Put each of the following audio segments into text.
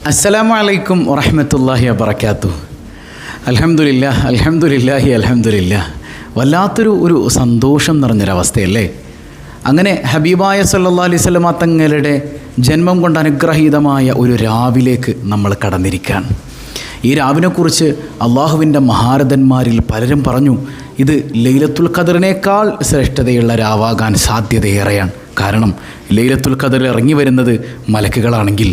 അസ്സലാമു അലൈക്കും വറഹ്മത്തുള്ളാഹി വബറകാതുഹു. അൽഹംദുലില്ലാഹ് അൽഹംദുലില്ലാഹി അൽഹംദുലില്ലാഹ്. വല്ലാത്തൊരു സന്തോഷം നിറഞ്ഞൊരവസ്ഥയല്ലേ. അങ്ങനെ ഹബീബായ സല്ലല്ലാഹു അലൈഹി വസല്ലമ തങ്ങളുടെ ജന്മം കൊണ്ട് അനുഗ്രഹീതമായ ഒരു രാവിലേക്ക് നമ്മൾ കടന്നിരിക്കുകയാണ്. ഈ രാവിനെക്കുറിച്ച് അള്ളാഹുവിൻ്റെ മഹാരഥന്മാരിൽ പലരും പറഞ്ഞു, ഇത് ലൈലത്തുൽ ഖദറിനേക്കാൾ ശ്രേഷ്ഠതയുള്ള രാവാകാൻ സാധ്യതയേറെയാണ്. കാരണം ലൈലത്തുൽ ഖദർ ഇറങ്ങി വരുന്നത് മലക്കുകളാണെങ്കിൽ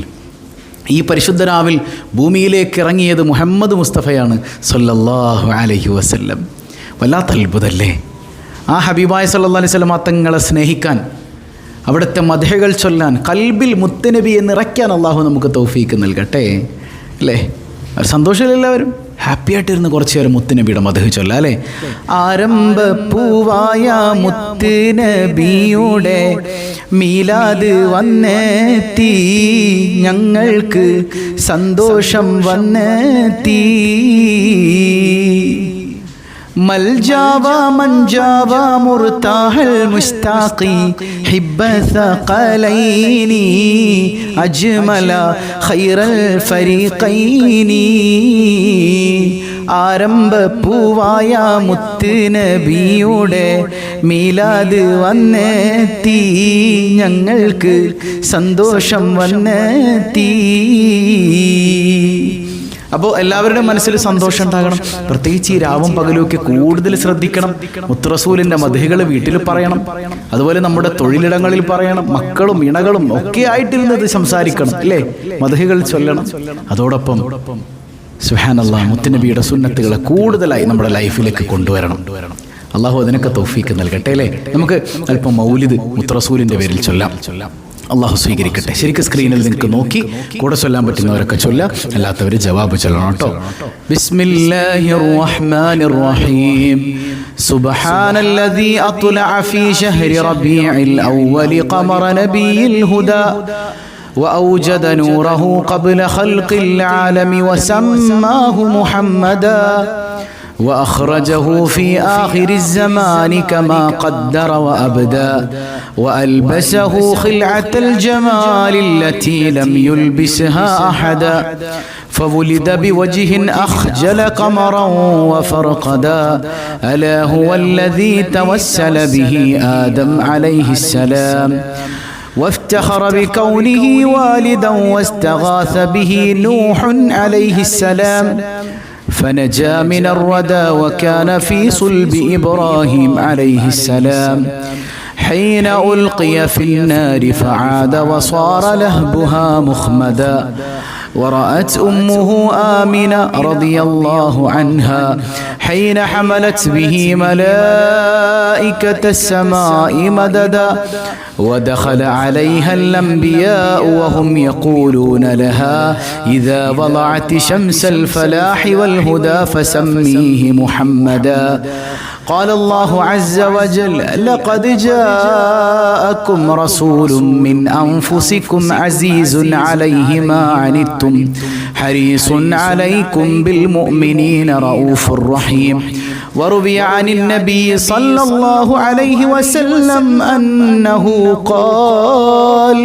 ഈ പരിശുദ്ധ രാവിൽ ഭൂമിയിലേക്ക് ഇറങ്ങിയത് മുഹമ്മദ് മുസ്തഫയാണ് സല്ലല്ലാഹു അലൈഹി വസല്ലം. വല്ലാത്ത അത്ഭുതമല്ലേ. ആ ഹബീബായ സല്ലല്ലാഹു അലൈഹി വസല്ലം തങ്ങളെ സ്നേഹിക്കാൻ, അവിടുത്തെ മദ്ഹുകൾ ചൊല്ലാൻ, കൽബിൽ മുത്തുനബിയെ നിറയ്ക്കാൻ അള്ളാഹു നമുക്ക് തൗഫീക്ക് നൽകട്ടെ അല്ലേ. സന്തോഷമില്ലെല്ലാവരും ഹാപ്പി ആയിട്ടിരുന്ന് കുറച്ച് നേരം മുത്തുനബിയുടെ മദ്ഹ് ചൊല്ലാം അല്ലേ. ആരംഭപ്പൂവായ മുത്തുനബിയുടെ മീലാദ് വന്നെത്തി, ഞങ്ങൾക്ക് സന്തോഷം വന്നെത്തി. മൽജാവ മൻജാവ മുർതാഹൽ മുസ്താഖി ഹിബ്ബ സഖലൈനി അജ്മല ഖൈറൽ ഫരീഖൈനി. ആരംഭപ്പൂവായ മുത്തുനബിയുടെ മീലാദ് വന്നെത്തി, ഞങ്ങൾക്ക് സന്തോഷം വന്നെത്തി. അപ്പോൾ എല്ലാവരുടെയും മനസ്സിൽ സന്തോഷം ഉണ്ടാകണം. പ്രത്യേകിച്ച് ഈ രാവും പകലുമൊക്കെ കൂടുതൽ ശ്രദ്ധിക്കണം. മുത്തറസൂലിൻ്റെ മദ്ഹുകൾ വീട്ടിൽ പറയണം, അതുപോലെ നമ്മുടെ തൊഴിലിടങ്ങളിൽ പറയണം, മക്കളും ഇണകളും ഒക്കെ ആയിട്ടിരുന്നത് സംസാരിക്കണം അല്ലേ. മദ്ഹുകൾ ചൊല്ലണം. അതോടൊപ്പം സുബ്ഹാനല്ലാഹ് മുത്തുനബിയുടെ സുന്നത്തുകളെ കൂടുതലായി നമ്മുടെ ലൈഫിലേക്ക് കൊണ്ടുവരണം. അള്ളാഹു അതിനൊക്കെ തൗഫീക്ക് നൽകട്ടെ അല്ലേ. നമുക്ക് അല്പം മൗലിദ് മുത്തറസൂലിൻ്റെ പേരിൽ ചൊല്ലാം. അള്ളാഹു സ്വീകരിക്കട്ടെ. ശരിക്കും സ്ക്രീനിൽ നിങ്ങൾക്ക് നോക്കി കൂടെ ചൊല്ലാൻ പറ്റുന്നവരൊക്കെ ചൊല്ലാം, അല്ലാത്തവർ ജവാബ് ചൊല്ലണം കേട്ടോ. ബിസ്മില്ലാഹിർ റഹ്മാനിർ റഹീം. സുബ്ഹാനല്ലദീ അത്ലഅ ഫീ ശഹ്രി റബീഇൽ അവ്വലി ഖമറ നബിയിൽ ഹുദാ وأوجد نوره قبل خلق العالم وسماه محمدا وأخرجه في آخر الزمان كما قدر وأبدى وألبسه خلعة الجمال التي لم يلبسها أحدا فولد بوجه أخجل قمرا وفرقدا ألا هو الذي توسل به آدم عليه السلام وافتخر بكونه والدا واستغاث به نوح عليه السلام فنجا من الردى وكان في صلب إبراهيم عليه السلام حين ألقي في النار فعاد وصار لهبها مخمدا ورأت أمه آمنة رضي الله عنها حين حملت به ملائكة السماء مددا ودخل عليها الأنبياء وهم يقولون لها إذا وضعت شمس الفلاح والهدى فسميه محمدا قال الله عز وجل لقد جاءكم رسول من أنفسكم عزيز عليه ما عنتم حريص عليكم بالمؤمنين رؤوف رحيم وروي عن النبي صلى الله عليه وسلم أنه قال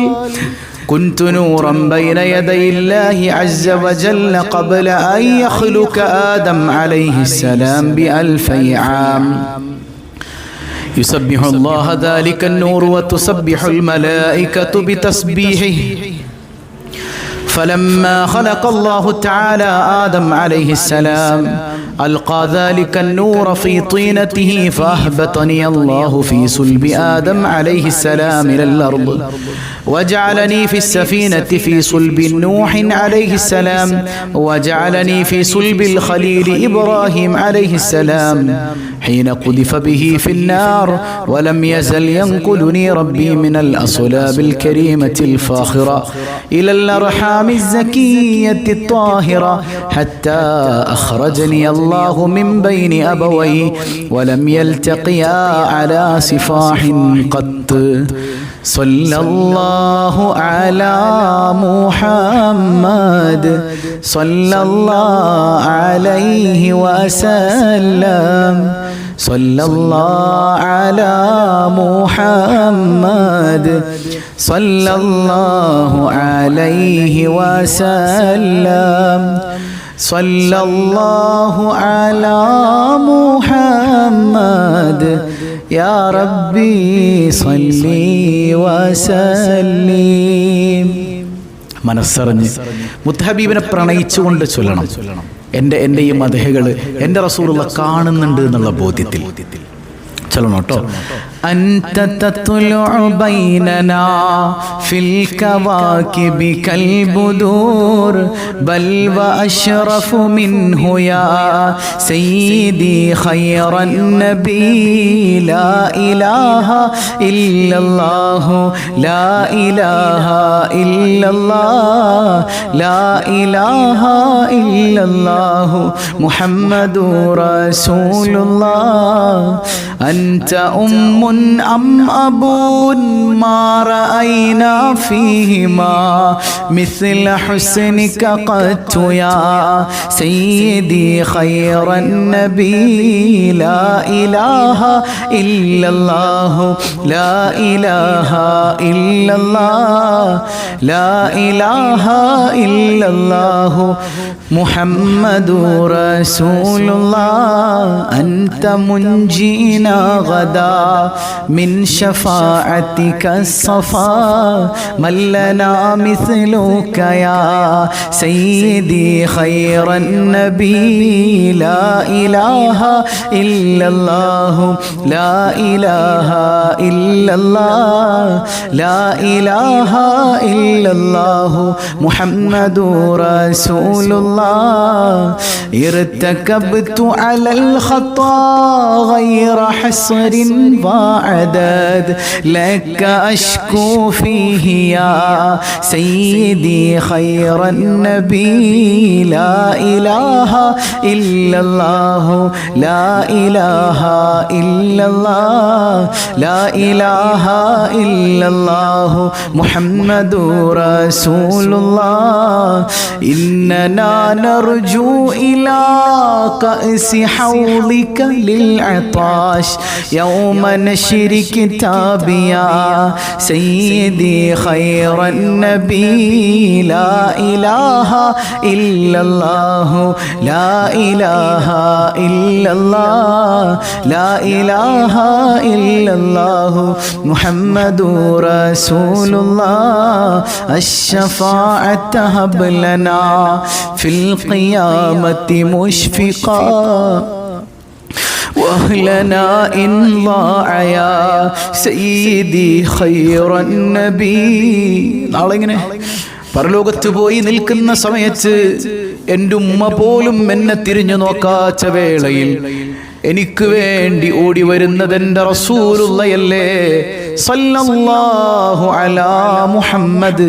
كنت نورا بين يدي الله عز وجل قبل أن يخلق آدم عليه السلام ب1000 عام يسبح الله ذلك النور وتسبح الملائكة بتسبيحه فلما خلق الله تعالى آدم عليه السلام ألقى ذلك النور في طينته فأهبطني الله في صلب آدم عليه السلام إلى الأرض وجعلني في السفينة في صلب نوح عليه السلام وجعلني في صلب الخليل إبراهيم عليه السلام حين قذف به في النار ولم يزل ينقلني ربي من الأصلاب الكريمة الفاخرة إلى الأرحام الزكية الطاهرة حتى أخرجني الله من بين أبوي ولم يلتقيا على سفاح قط صلى الله على محمد صلى الله عليه وسلم സല്ലല്ലാഹു അലാ മുഹമ്മദ് സല്ലല്ലാഹു അലൈഹി വസല്ലം സല്ലല്ലാഹു അലാ മുഹമ്മദ് യാ റബ്ബി സല്ലി വസല്ലിം. മനസ്സറിഞ്ഞ് മുത്തഹബീബിനെ പ്രണയിച്ചുകൊണ്ട് ചൊല്ലണം. എൻ്റെ ഈ മദ്ഹുകൾ എൻ്റെ റസൂലുള്ള കാണുന്നുണ്ട് എന്നുള്ള ബോധ്യത്തിൽ ചൊല്ലണം കേട്ടോ. أنت تطلع بيننا في الكواكب كالبدور بل وأشرف منه يا سيدي خير النبي لا إله إلا الله لا إله إلا الله لا إله إلا الله محمد رسول الله أنت أم أم أبو ما رأينا فيهما مثل حسنك قط يا سيدي خير النبي لا إله إلا الله لا إله إلا الله لا إله إلا الله محمد رسول الله أنت منجينا غدا من شفاعتك الصفا من لنا مثلك يا سيدي خير النبي لا إله إلا الله لا إله إلا الله لا إله إلا الله محمد رسول الله. ارتكبت على الخطا غير حصر وعدد لك أشكو فيه يا سيدي خير النبي لا إله إلا الله لا إله إلا الله لا إله إلا الله محمد رسول الله. إننا نرجو إلى كأس حوضك للعطاش يوم نشر كتابي يا سيدي خير النبي لا إله إلا الله لا إله إلا الله لا إله إلا الله محمد رسول الله. الشفاعة هب لنا في القيامة مشفقا وأهلنا إن ضاع يا سيدي خير النبي. നാളെ ഇങ്ങനെ പരലോകത്ത് പോയി നിൽക്കുന്ന സമയത്ത് എൻ്റെ ഉമ്മ പോലും എന്നെ തിരിഞ്ഞു നോക്കാത്ത വേളയിൽ എനിക്ക് വേണ്ടി ഓടി വരുന്നത് എൻ്റെ റസൂലുള്ളയല്ലേ സല്ലല്ലാഹു അലാ മുഹമ്മദ്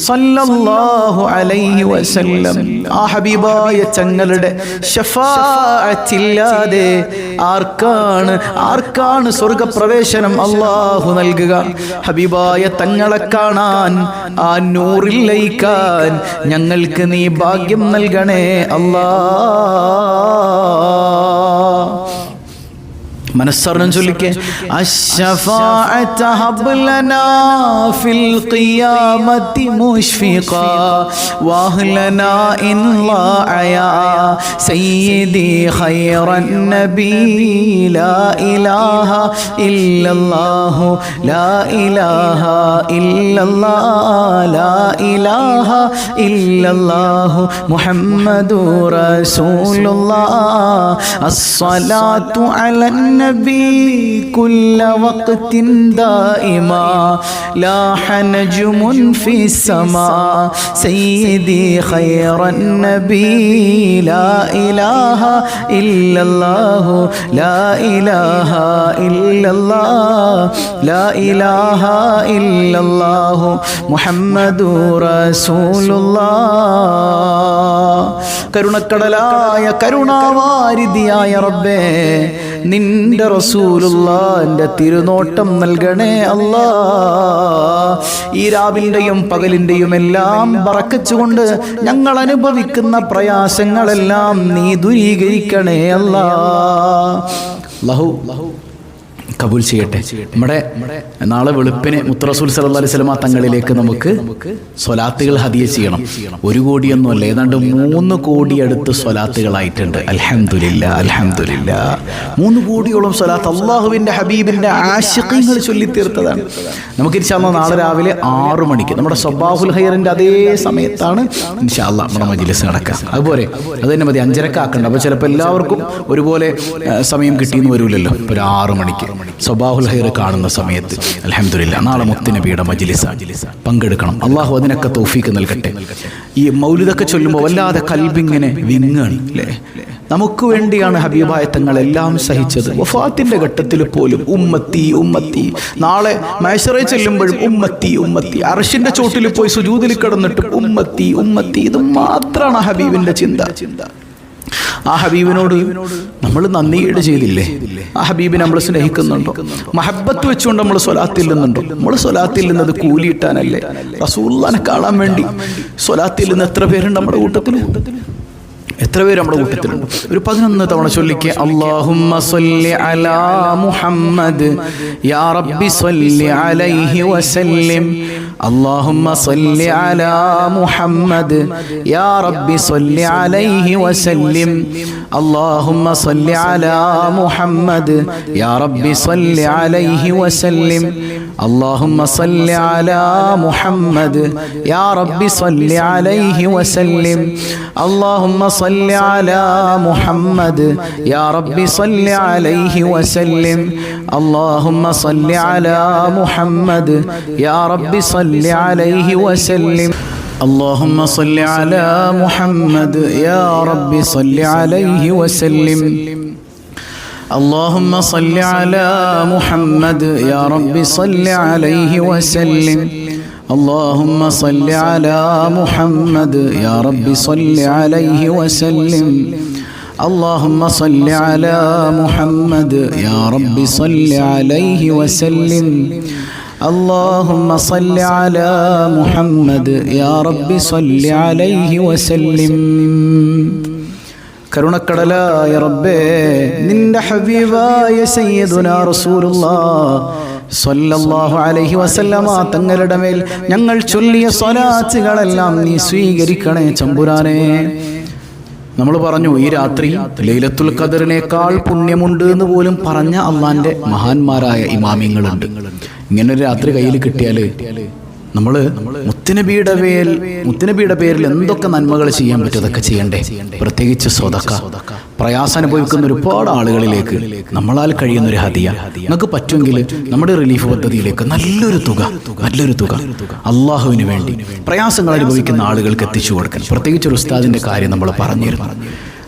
സല്ലല്ലാഹു അലൈഹി വസല്ലം. ആ ഹബീബായ തങ്ങളുടെ ശഫാഅത്തില്ലാതെ ആർക്കാണ് സ്വർഗപ്രവേശനം അല്ലാഹു നൽകുക? ഹബീബായ തങ്ങളെ കാണാൻ, ആ നൂറിൽ ലയിക്കാൻ ഞങ്ങൾക്ക് നീ ഭാഗ്യം നൽകണേ അല്ലാഹ്. മനസ്സറിഞ്ഞ് ചൊല്ലിക്കേ. الشفاعة هب لنا في القيامة مشفقا وأهلنا إن ضاع يا سيدي خير النبي لا إله إلا الله لا إله إلا الله لا إله إلا الله محمد رسول الله. الصلاة على النبي كل وقت دائما لاح نجم في السماء سيدي خير النبي لا إله إلا الله لا إله إلا الله لا إله إلا الله محمد رسول الله. കരുണക്കടലായ കരുണാവാരിധിയായ റബ്ബേ, നിന്റെ റസൂലുള്ളാഹിന്റെ തിരുനോട്ടം നൽകണേ അല്ലാ. ഈ രാവിലെയും പകലിന്റെയും എല്ലാം ബറക്കത്തുകൊണ്ട് ഞങ്ങൾ അനുഭവിക്കുന്ന പ്രയാസങ്ങളെല്ലാം നീ ദൂരീകരിക്കണേ അല്ലാ. അല്ലാഹു കബൂൽ ചെയ്യട്ടെ. നമ്മുടെ നാളെ വെളുപ്പിന് മുത്ത് റസൂൽ സല്ലല്ലാഹു അലൈഹി വസല്ലമ തങ്ങളിലേക്ക് നമുക്ക് സ്വലാത്തുകൾ ഹദിയ ചെയ്യണം. 1 കോടിയൊന്നുമല്ല, ഏതാണ്ട് 3 കോടി അടുത്ത് സ്വലാത്തുകളായിട്ടുണ്ട്. അൽഹംദുലില്ലാ അൽഹംദുലില്ലാ. 3 കോടിയോളം സ്വലാത്ത് അള്ളാഹുവിൻ്റെ ഹബീബിൻ്റെ ആശിഖീങ്ങൾ ചൊല്ലിത്തീർത്തതാണ്. നമുക്ക് ഇൻഷാ അല്ലാഹ് നാളെ രാവിലെ 6 മണിക്ക് നമ്മുടെ സ്വബാഹുൽ ഖൈറിൻ്റെ അതേ സമയത്താണ് ഇൻഷാ അല്ലാഹ് നമ്മുടെ മജ്ലിസ് നടക്കുക. അതുപോലെ അത് തന്നെ മതി, 5:30 ആക്കണ്ട. അപ്പോൾ ചിലപ്പോൾ എല്ലാവർക്കും ഒരുപോലെ സമയം കിട്ടിയെന്ന് വരില്ലല്ലോ. ഇപ്പോൾ 6 മണിക്ക് സ്വബാഹുൽ ഖൈർ കാണുന്ന സമയത്ത് അൽഹംദുലില്ലാ നാളെ മുത്തുനബിയുടെ മജ്ലിസ് പങ്കെടുക്കണം. അള്ളാഹു അതിനൊക്കെ തൗഫീക്ക് നൽകട്ടെ. ഈ മൗലിദൊക്കെ ചൊല്ലുമ്പോൾ വല്ലാതെ കൽബിങ്ങനെ വിങ്ങാണ് അല്ലേ. നമുക്ക് വേണ്ടിയാണ് ഹബീബായ തങ്ങൾ എല്ലാം സഹിച്ചത്. വഫാത്തിന്റെ ഘട്ടത്തിൽ പോലും ഉമ്മത്തി ഉമ്മത്തി, നാളെ മഹ്ശറിൽ ചെല്ലുമ്പോഴും ഉമ്മത്തി ഉമ്മത്തി, അർശിന്റെ ചോട്ടിൽ പോയി സുജൂദിൽ കിടന്നിട്ടും ഉമ്മത്തി ഉമ്മത്തി. ഇത് മാത്രമാണ് ഹബീബിന്റെ ചിന്ത. ആ ഹബീബിനോട് നമ്മൾ നന്ദിയേട് ചെയ്തില്ലേ? ആ ഹബീബിനെ നമ്മൾ സ്നേഹിക്കുന്നുണ്ടോ? മഹബത്ത് വെച്ചുകൊണ്ട് നമ്മൾ സ്വലാത്തിൽ നിന്നുണ്ടോ? നമ്മൾ സ്വലാത്തിൽ നിന്നത് കൂലിയിട്ടാനല്ലേ? റസൂലുള്ളാഹിനെ കാണാൻ വേണ്ടി സ്വലാത്തിൽ നിന്ന് എത്ര പേരുണ്ട് നമ്മുടെ കൂട്ടത്തിൽ? എത്ര പേര് നമ്മുടെ കൂട്ടത്തിലുണ്ട്? ഒരു 11 തവണ ചൊല്ലിക്കുക. അല്ലാഹുമ്മ സ്വല്ലി അലാ മുഹമ്മദ് യാ റബ്ബി സ്വല്ലി അലൈഹി വസല്ലിം. അല്ലാഹുമ്മ സ്വല്ലി അലാ മുഹമ്മദ് യാ റബ്ബി സ്വല്ലി അലൈഹി വസല്ലിം. അല്ലാഹുമ്മ സ്വല്ലി അലാ മുഹമ്മദ് യാ റബ്ബി സ്വല്ലി അലൈഹി വസല്ലിം. അല്ലാഹുമ്മ സ്വല്ലി അലാ മുഹമ്മദ് യാ റബ്ബി സ്വല്ലി അലൈഹി വസല്ലിം. അല്ലാഹുമ്മ صل على محمد يا رب صل عليه وسلم. اللهم صل على محمد يا رب صل عليه وسلم. اللهم صل على محمد يا رب صل عليه وسلم. اللهم صل على محمد يا رب صل عليه وسلم. اللهم صل على محمد يا رب صل عليه وسلم. اللهم صل على محمد يا رب صل عليه وسلم. اللهم صل على محمد يا رب صل عليه وسلم. കരുണക്കടലായ റബ്ബേ, നിന്റെ ഹബീബായ സയ്യിദുനാ റസൂലുള്ളാഹ് സ്വല്ലല്ലാഹു അലൈഹി വസല്ലമ തങ്ങളുടെ മേൽ ഞങ്ങൾ ചൊല്ലിയ സ്വലാത്തുകളെല്ലാം നീ സ്വീകരിക്കണേ ചമ്പുരാനെ. നമ്മൾ പറഞ്ഞു ഈ രാത്രി ലൈലത്തുൽ ഖദറിനേക്കാൾ പുണ്യമുണ്ട് എന്ന് പോലും പറഞ്ഞ അള്ളാന്റെ മഹാന്മാരായ ഇമാമിങ്ങളുണ്ട്. ഇങ്ങനൊരു രാത്രി കയ്യിൽ കിട്ടിയാൽ നമ്മൾ മുത്തുനബിയുടെ പേരിൽ എന്തൊക്കെ നന്മകൾ ചെയ്യാൻ പറ്റും അതൊക്കെ ചെയ്യണ്ടേ? പ്രത്യേകിച്ച് സ്വതക്ക. പ്രയാസം അനുഭവിക്കുന്ന ഒരുപാട് ആളുകളിലേക്ക് നമ്മളാൽ കഴിയുന്നൊരു ഹദിയ നമുക്ക് പറ്റുമെങ്കിൽ നമ്മുടെ റിലീഫ് പദ്ധതിയിലേക്ക് നല്ലൊരു തുക അള്ളാഹുവിന് വേണ്ടി പ്രയാസങ്ങൾ അനുഭവിക്കുന്ന ആളുകൾക്ക് എത്തിച്ചു കൊടുക്കാൻ. പ്രത്യേകിച്ച് ഒരു ഉസ്താദിന്റെ കാര്യം നമ്മൾ പറഞ്ഞിരുന്നു.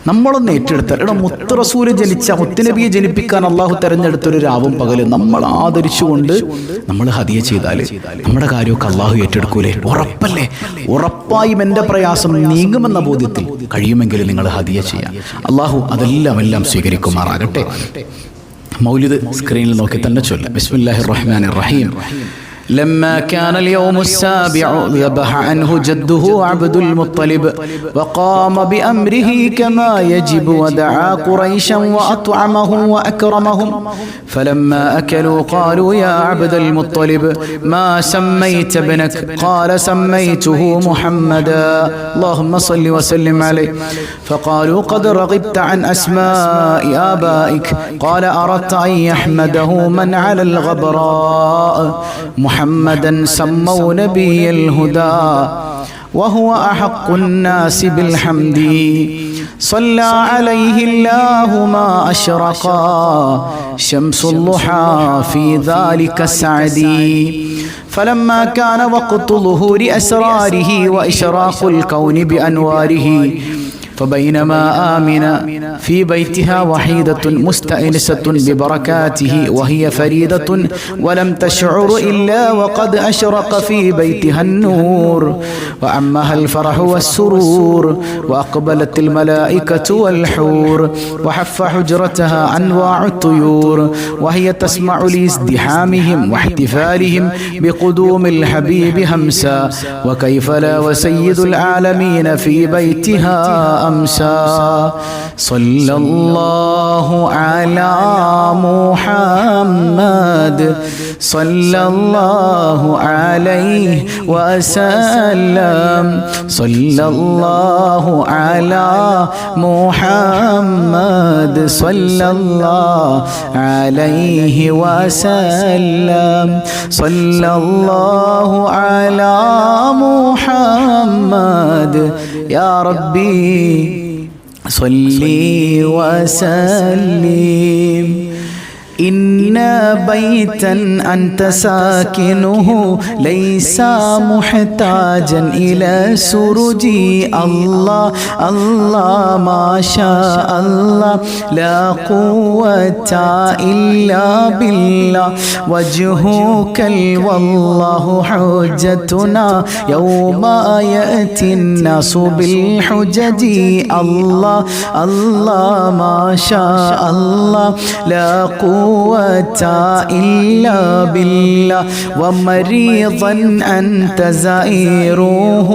നമ്മളൊന്ന് ഏറ്റെടുത്താൽ ഇവിടെ മുത്ത് റസൂല് ജനിച്ച മുത്തുനബിയെ ജനിപ്പിക്കാൻ അള്ളാഹു തെരഞ്ഞെടുത്തൊരു രാവും പകലും നമ്മൾ ആദരിച്ചുകൊണ്ട് നമ്മൾ ഹദിയ ചെയ്താൽ നമ്മുടെ കാര്യമൊക്കെ അള്ളാഹു ഏറ്റെടുക്കൂലേ? ഉറപ്പല്ലേ? ഉറപ്പായും എൻ്റെ പ്രയാസം നീങ്ങുമെന്ന ബോധ്യത്തിൽ കഴിയുമെങ്കിൽ നിങ്ങൾ ഹദിയ ചെയ്യാം. അള്ളാഹു അതെല്ലാം സ്വീകരിക്കുമാറാകട്ടെ. മൗലിദ് സ്ക്രീനിൽ നോക്കി തന്നെ ചൊല്ലാം. ബിസ്മില്ലാഹിർ റഹ്മാനിർ റഹീം. لما كان اليوم السابع ذبح عنه جده عبد المطلب وقام بأمره كما يجب ودعا قريشا وأطعمهم وأكرمهم فلما أكلوا قالوا يا عبد المطلب ما سميت ابنك؟ قال سميته محمدا اللهم صل وسلم عليه. فقالوا قد رغبت عن أسماء آبائك. قال أردت أن يحمده من على الغبراء محمدا سموا نبي الهدى وهو أحق الناس بالحمد. صلى عليه الله ما أشرقا شمس الضحى في ذلك السعد. فلما كان وقت ظهور أسراره وإشراق الكون بأنواره فبينما آمنة في بيتها وحيدة مستأنسة ببركاته وهي فريدة ولم تشعر إلا وقد أشرق في بيتها النور وعمها الفرح والسرور وأقبلت الملائكة والحور وحف حجرتها أنواع الطيور وهي تسمع لازدحامهم واحتفالهم بقدوم الحبيب همسا. وكيف لا وسيد العالمين في بيتها أمسى صلى الله على محمد صلى الله عليه وسلم صلى الله على محمد صلى الله عليه وسلم صلى الله على محمد يا ربي صلي وسلم إن بيتا أنت ساكنه ليس محتاجا إلى سرج الله الله ما شاء الله لا قوة إلا بالله وجهك والله حجتنا يوم يأتي الناس بالحجج الله الله ما شاء الله لا قوة إلا بالله ومريضا أنت زائروه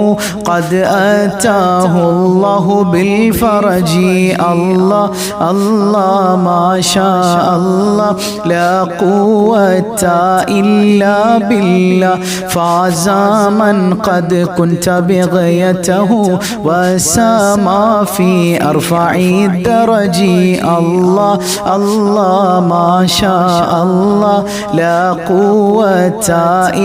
قد أتاه الله بالفرج الله الله ما شاء الله لا قوة إلا بالله فاز من قد كنت بغيته وسما في أرفع الدرج الله الله ما شاء الله لا قوة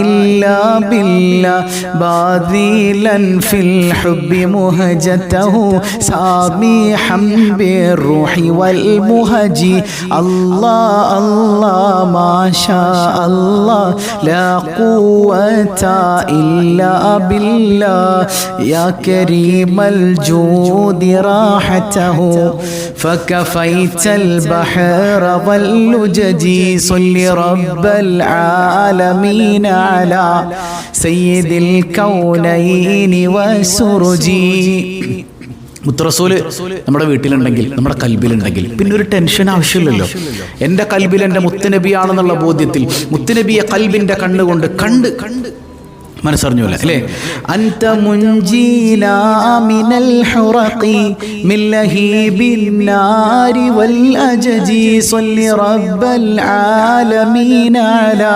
إلا بالله باذلا في الحب مهجته سامحا بالروح والمهج الله الله ما شاء الله لا قوة إلا بالله يا كريم الجود راحته فكفيت البحر واللجج صل رب العالمين على سيد الكونين والسرج മുത്തറസൂല് നമ്മുടെ വീട്ടിലുണ്ടെങ്കിൽ നമ്മുടെ കൽബിലുണ്ടെങ്കിൽ പിന്നെ ഒരു ടെൻഷൻ ആവശ്യമില്ലല്ലോ. എൻ്റെ കൽബിൽ എൻ്റെ മുത്തുനബിയാണെന്നുള്ള ബോധ്യത്തിൽ മുത്തുനബിയെ കൽബിൻ്റെ കണ്ണുകൊണ്ട് കണ്ട് മനസ്സറിഞ്ഞൂല അല്ലേ. അൻത മുൻജീനാ മിനൽ ഹുറഖി മിൻ ലഹീബിൻ നാരി വൽ അജജി സ്വല്ലി റബ്ബൽ ആലമീന അലാ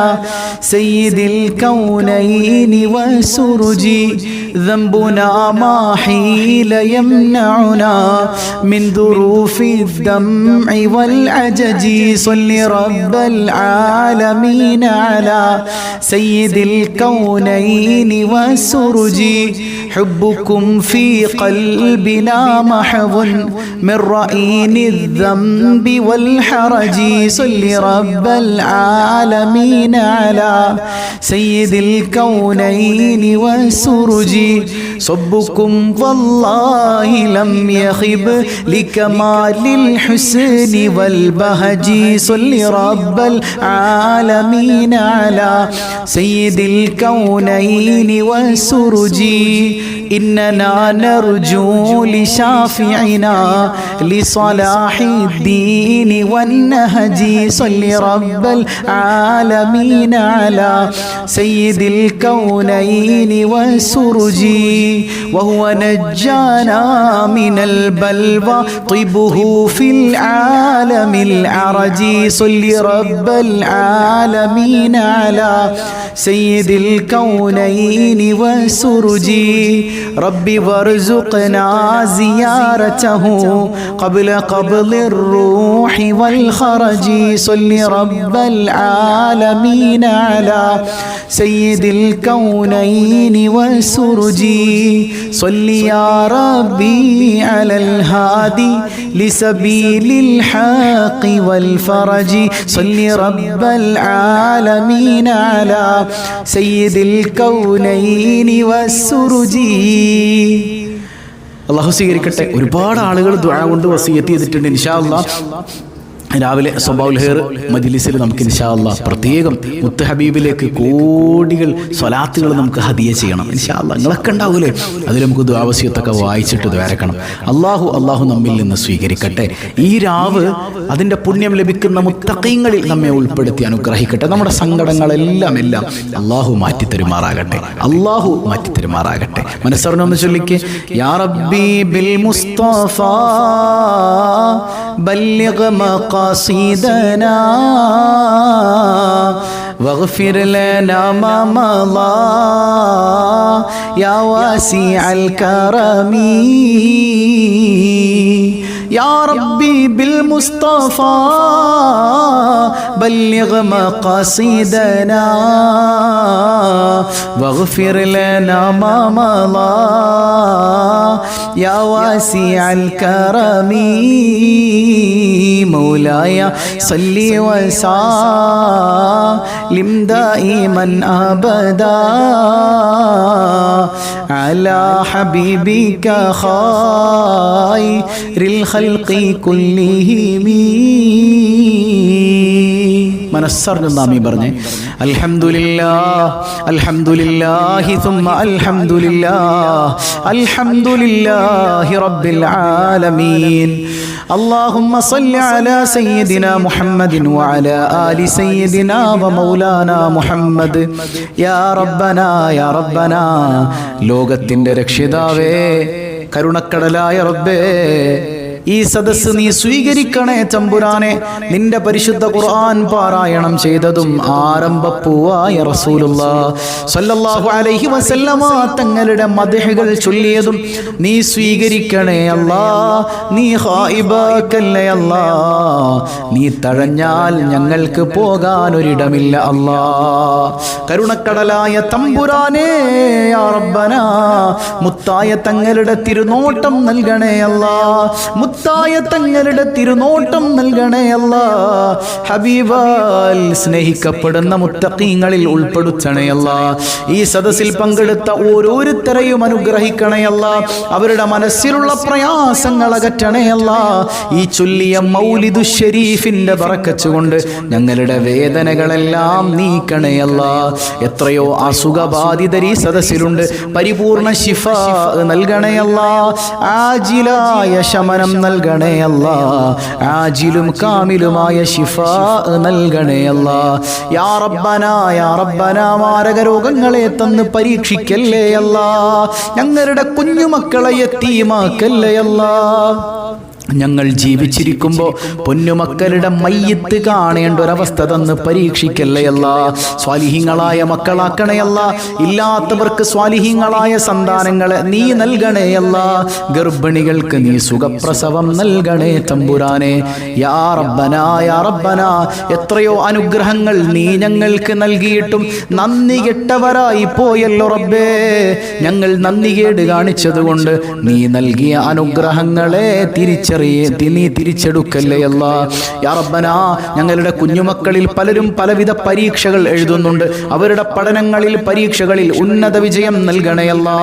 സയ്യിദിൽ കൗനൈനി വസുറുജി ذنبنا ما حيل يمنعنا من ظروف الدمع والعجج صل رب العالمين على سيد الكونين والسرج حبكم في قلبنا محض من رأين الذنب والحرج صل رب العالمين على سيد الكونين والسرج صبكم والله لم يخب لكمال الحسن والبهج صل رب العالمين على سيد الكونين والسرج إننا نرجو لشافعنا لصلاح الدين والنهج صل رب العالمين على سيد الكونين والسرج وهو نجانا من البلوى طيبه في العالم العرج صل رب العالمين على سيد الكونين والسرج ربي وارزقنا زيارته قبل قبض الروح والخرج صل رب العالمين على سيد الكونين والسرج صل يا ربي على الهادي لسبيل الحق والفرج صل رب العالمين على سيد الكونين والسرج. അള്ളാഹു സ്വീകരിക്കട്ടെ. ഒരുപാട് ആളുകൾ ദുആ കൊണ്ട് വസിയത്ത് ചെയ്തിട്ടുണ്ട്. ഇൻഷാ അല്ലാഹ് രാവിലെ സ്വബാഉൽ ഖൈർ മജ്ലിസിൽ നമുക്ക് ഇൻഷാ അല്ലാഹ് പ്രത്യേകം മുത്ത് ഹബീബിലേക്ക് കോടികൾ സ്വലാത്തുകൾ നമുക്ക് ഹദിയ ചെയ്യണം ഇൻഷാ അല്ലാഹ്. നിങ്ങളൊക്കെ ഉണ്ടാവൂലേ, അതിൽ നമുക്ക് ദുആ വസിയത്തൊക്കെ വായിച്ചിട്ട് ദ്വാരക്കണം. അള്ളാഹു നമ്മിൽ നിന്ന് സ്വീകരിക്കട്ടെ. ഈ രാവ് അതിൻ്റെ പുണ്യം ലഭിക്കുന്ന മുത്തഖീങ്ങളിൽ നമ്മെ ഉൾപ്പെടുത്തി അനുഗ്രഹിക്കട്ടെ. നമ്മുടെ സങ്കടങ്ങളെല്ലാം അള്ളാഹു മാറ്റിത്തരുമാറാകട്ടെ. മനസ്സറിഞ്ഞൊന്ന് ചൊല്ലിക്ക്. യാ റബ്ബി ബിൽ മുസ്തഫ ബല്ലിഗ് മഖാസിദനാ واغفر لنا ما مضى يا واسع الكرم يا ربي بالمصطفى بلغ مقاصدنا واغفر لنا ما مضى يا واسع الكرم مولاي صل وسلم دائما أبدا على حبيبك خير الخلق كلهم. മനസ്സറിഞ്ഞ നാമീ പറഞ്ഞേ. അൽഹംദുലില്ലാഹി സുമ്മ അൽഹംദുലില്ലാഹി റബ്ബിൽ ആലമീൻ. اللهم صل على سيدنا محمد وعلى آل سيدنا ومولانا محمد يا ربنا ലോകത്തിന്റെ രക്ഷിതാവേ, കരുണക്കടലായ റബ്ബേ, ഈ സദസ്സ് നീ സ്വീകരിക്കണേ തമ്പുരാനെ. നിന്റെ പരിശുദ്ധ ഖുർആൻ പാരായണം ചെയ്തതും ആരംഭപ്പൂവായ റസൂലുള്ളാഹി സ്വല്ലല്ലാഹു അലൈഹി വസല്ലമ തങ്ങളുടെ മദ്ഹുകൾ ചൊല്ലിയതും നീ സ്വീകരിക്കണേ അല്ലാ. നീ ഖായിബാക്കല്ലേ അല്ലാ. നീ തഴഞ്ഞാൽ ഞങ്ങൾക്ക് പോകാൻ ഒരിടമില്ല അല്ലാ. കരുണക്കടലായ തമ്പുരാനേ, യാ റബ്ബനാ, മുത്തായ തങ്ങളുടെ തിരുനോട്ടം നൽകണേ അല്ലാ. മുത്തായ തങ്ങളുടെ തിരുനോട്ടം നൽകണേ അല്ലാ. ഹബീബാൽ സ്നേഹിക്കപ്പെടുന്ന മുത്തഖീങ്ങളിൽ ഉൾപ്പെടുത്തണേ അല്ലാ. ഈ സദസ്സിൽ പങ്കെടുത്ത ഓരോരുത്തരെയും അനുഗ്രഹിക്കണേ അല്ലാ. അവരുടെ മനസ്സിലുള്ള പ്രയാസങ്ങൾ അകറ്റണേ അല്ലാ. ഈ ചൊല്ലിയ മൗലിദു ശരീഫിന്റെ ബറക്കത്ത് കൊണ്ട് ഞങ്ങളുടെ വേദനകളെല്ലാം നീക്കണേ അല്ലാ. എത്രയോ അസുഖബാധിതർ ഈ സദസ്സിലുണ്ട്. പരിപൂർണ ശിഫ നൽകണേ അല്ലാ. ആജിലായ ശമനം നൽകണേ അല്ലാ. ആജിലും കാമിലുമായ ശിഫാ നൽകണേ അല്ലാ. യാ റബ്ബനാ, മാരക രോഗങ്ങളെ തന്ന് പരീക്ഷിക്കല്ലേ അല്ലാ. ഞങ്ങളുടെ കുഞ്ഞുമക്കളെ യതീമാക്കല്ലേ അല്ലാ. ഞങ്ങൾ ജീവിച്ചിരിക്കുമ്പോൾ പൊന്നുമക്കളുടെ മയ്യത്ത് കാണേണ്ട ഒരവസ്ഥ തന്ന് പരീക്ഷിക്കല്ലേ അല്ലാ. സ്വാലിഹീങ്ങളായ മക്കളാക്കണേ അല്ലാ. ഇല്ലാത്തവർക്ക് സ്വാലിഹീങ്ങളായ സന്താനങ്ങളെ നീ നൽകണേ അല്ലാ. ഗർഭിണികൾക്ക് നീ സുഖപ്രസവം നൽകണേ തമ്പുരാനെ. യാ റബ്ബനാ, എത്രയോ അനുഗ്രഹങ്ങൾ നീ ഞങ്ങൾക്ക് നൽകിയിട്ടും നന്ദി കെട്ടവരായി പോയല്ലോ റബ്ബേ. ഞങ്ങൾ നന്ദികേട് കാണിച്ചതുകൊണ്ട് നീ നൽകിയ അനുഗ്രഹങ്ങളെ നീ തിരിച്ചെടുക്കല്ലേ അല്ലാ. യാ റബ്ബനാ, ഞങ്ങളുടെ കുഞ്ഞുമക്കളിൽ പലരും പലവിധ പരീക്ഷകൾ എഴുതുന്നുണ്ട്. അവരുടെ പഠനങ്ങളിൽ പരീക്ഷകളിൽ ഉന്നത വിജയം നൽകണേ അല്ലാ.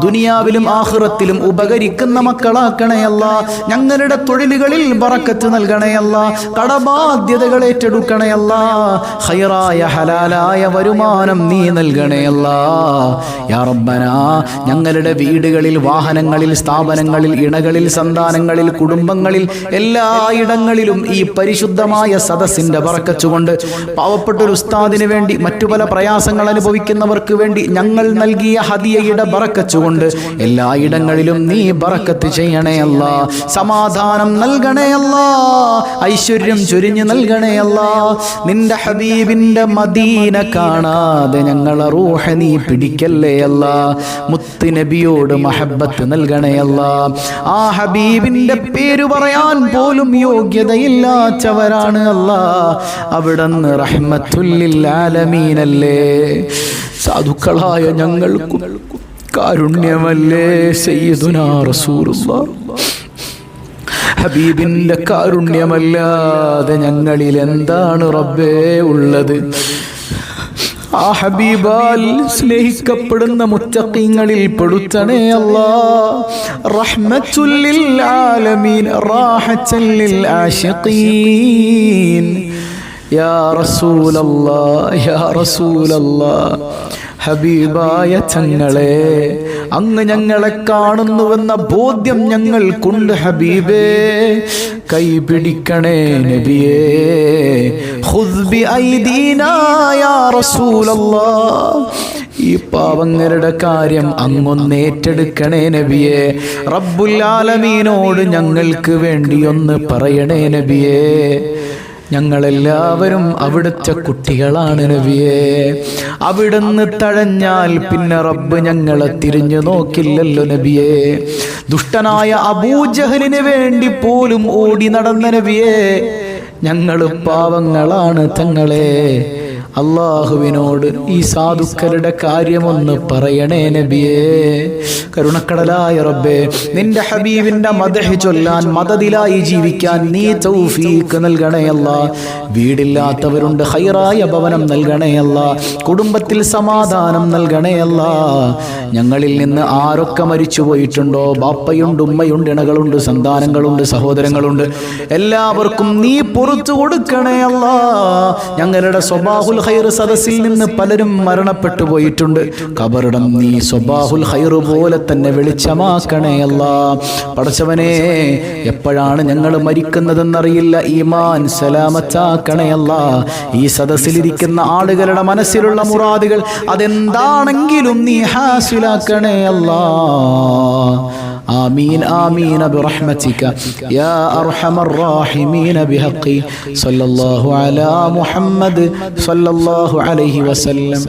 ദുനിയാവിലും ആഖിറത്തിലും ഉപകരിക്കുന്ന മക്കളാക്കണേ അല്ലാ. ഞങ്ങളുടെ തൊഴിലുകളിൽ ബറക്കത്ത് നൽകണേ അല്ലാ. കടബാധ്യതകൾ ഏറ്റെടുക്കണേ അല്ലാ. ഖൈറായ ഹലാലായ വരുമാനം നീ നൽകണേ അല്ലാ. യാ റബ്ബനാ, ഞങ്ങളുടെ വീടുകളിൽ, വാഹനങ്ങളിൽ, സ്ഥാപനങ്ങളിൽ, ഇണകളിൽ, സന്താനങ്ങളിൽ, കുടുംബങ്ങളിൽ, എല്ലായിടങ്ങളിലും ഈ പരിശുദ്ധമായ സദസ്സിന്റെ ബറക്കത്ത് കൊണ്ട് പാവപ്പെട്ടൊരു ഉസ്താദിന് വേണ്ടി, മറ്റു പല പ്രയാസങ്ങൾ അനുഭവിക്കുന്നവർക്ക് വേണ്ടി ഞങ്ങൾ നൽകിയ ഹദിയയുടെ ബറക്കത്ത് കൊണ്ട് എല്ലായിടങ്ങളിലും നീ ബറക്കത്ത് ചെയ്യണേ അല്ലാ. സമാധാനം നൽകണേ അല്ലാ. ഐശ്വര്യം ചൊരിഞ്ഞു നൽകണേ അല്ലാ. നിന്റെ ഹബീബിന്റെ മദീന കാണാതെ ഞങ്ങളെ റൂഹ നീ പിടിക്കല്ലേ അല്ലാ. മുത്ത് നബിയോട് മഹബ്ബത്ത് നൽകണേ അല്ലാ. ആ ഹബീബിന്റെ പേര് പറയാൻ പോലും യോഗ്യതയില്ലാത്തവരാണ് അല്ലാ. അവിടുന്ന് റഹ്മത്തുൽ ലിൽ ആലമീനല്ലേ. സാധുക്കളായ ഞങ്ങൾക്കും കാരുണ്യമല്ലേ സയ്യിദുനാ റസൂലുള്ളാഹ്. ഹബീബിന്റെ കാരുണ്യമല്ലാതെ ഞങ്ങളിൽ എന്താണ് റബ്ബേ ഉള്ളത്? ആ ഹബീബാൽ സ്നേഹിക്കപ്പെടുന്ന മുത്തഖീങ്ങളിൽ പെടുത്തണേ അല്ലാഹ്. റഹ്മത്തുൽ ലിൽ ആലമീൻ റാഹത്തുൽ ലിൽ ആശിഖീൻ. യാ റസൂലല്ലാഹ് യാ റസൂലല്ലാഹ്. ഹബീബായ തങ്ങളെ, അങ്ങ് ഞങ്ങളെ കാണുന്നുവെന്ന ബോധ്യം ഞങ്ങൾക്കുണ്ട് ഹബീബേ. കൈപിടിക്കണേ നബിയേ. ഖുദ് ബി ഐദീനാ യാ റസൂലല്ലാഹ്. ഈ പാവങ്ങളുടെ കാര്യം അങ്ങൊന്ന് ഏറ്റെടുക്കണേ നബിയേ. റബ്ബുൽ ആലമീനോട് ഞങ്ങൾക്ക് വേണ്ടി ഒന്ന് പറയണേ നബിയേ. ഞങ്ങളെല്ലാവരും അവിടുത്തെ കുട്ടികളാണ് നബിയേ. അവിടുന്ന് തഴഞ്ഞാൽ പിന്നെ റബ്ബ് ഞങ്ങളെ തിരിഞ്ഞു നോക്കില്ലല്ലോ നബിയേ. ദുഷ്ടനായ അബൂജഹലിന് വേണ്ടി പോലും ഓടി നടന്ന നബിയേ. ഞങ്ങൾ പാവങ്ങളാണ് തങ്ങളെ. അള്ളാഹുവിനോട് ഈ സാധുക്കളുടെ കാര്യമൊന്ന് പറയണേ നബിയേ. കരുണക്കടലായ റബ്ബേ, നിന്റെ ഹബീബിന്റെ മദ്ഹ് ചൊല്ലാൻ, മദദിലായി ജീവിക്കാൻ നീ തൗഫീഖ് നൽകണേ അല്ലാഹ്. വീടില്ലാത്തവരുണ്ട്, ഖൈറായ ഭവനം നൽകണേ അല്ലാഹ്. കുടുംബത്തിൽ സമാധാനം നൽകണേ അല്ലാഹ്. ഞങ്ങളിൽ നിന്ന് ആരൊക്കെ മരിച്ചു പോയിട്ടുണ്ടോ, ബാപ്പയുണ്ട്, ഉമ്മയുണ്ട്, ഇണകളുണ്ട്, സന്താനങ്ങളുണ്ട്, സഹോദരങ്ങളുണ്ട്, എല്ലാവർക്കും നീ പുറത്തു കൊടുക്കണേ അല്ലാഹ്. ഞങ്ങളുടെ സ്വബാഹുൽ ഖൈർ സദസ്സിൽ നിന്ന് പലരും മരണപ്പെട്ടു പോയിട്ടുണ്ട്. ഖബറിടം നീ സ്വബാഹുൽ ഖൈർ പോലെ തന്നെ വെളിച്ചമാക്കണേ അല്ലാഹ്. പടച്ചവനെ, എപ്പോഴാണ് ഞങ്ങൾ മരിക്കുന്നതെന്നറിയില്ല. ഈമാൻ സലാമത്താക്കണേ അല്ലാഹ്. ഈ സദസ്സിലിരിക്കുന്ന ആളുകളുടെ മനസ്സിലുള്ള മുറാദുകൾ അതെന്താണെങ്കിലും നീ ഹാസിലാക്കണേ അല്ലാഹ്. آمين آمين برحمتك يا أرحم الراحمين بحق صلى الله على محمد صلى الله عليه وسلم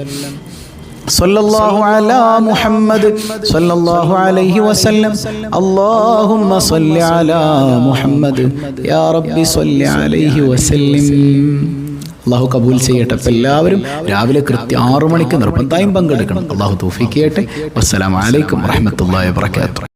صلى الله على محمد صلى الله عليه وسلم اللهم صل على محمد يا رب صل عليه وسلم. അള്ളാഹു കബൂൽ ചെയ്യട്ടെ. അപ്പം എല്ലാവരും രാവിലെ കൃത്യം 6 മണിക്ക് നിർബന്ധമായും പങ്കെടുക്കണം. അള്ളാഹു തൗഫീഖ് ചെയ്യട്ടെ. വസ്സലാമു അലൈക്കും വറഹ്മത്തുള്ളാഹി വബറകാതുഹു.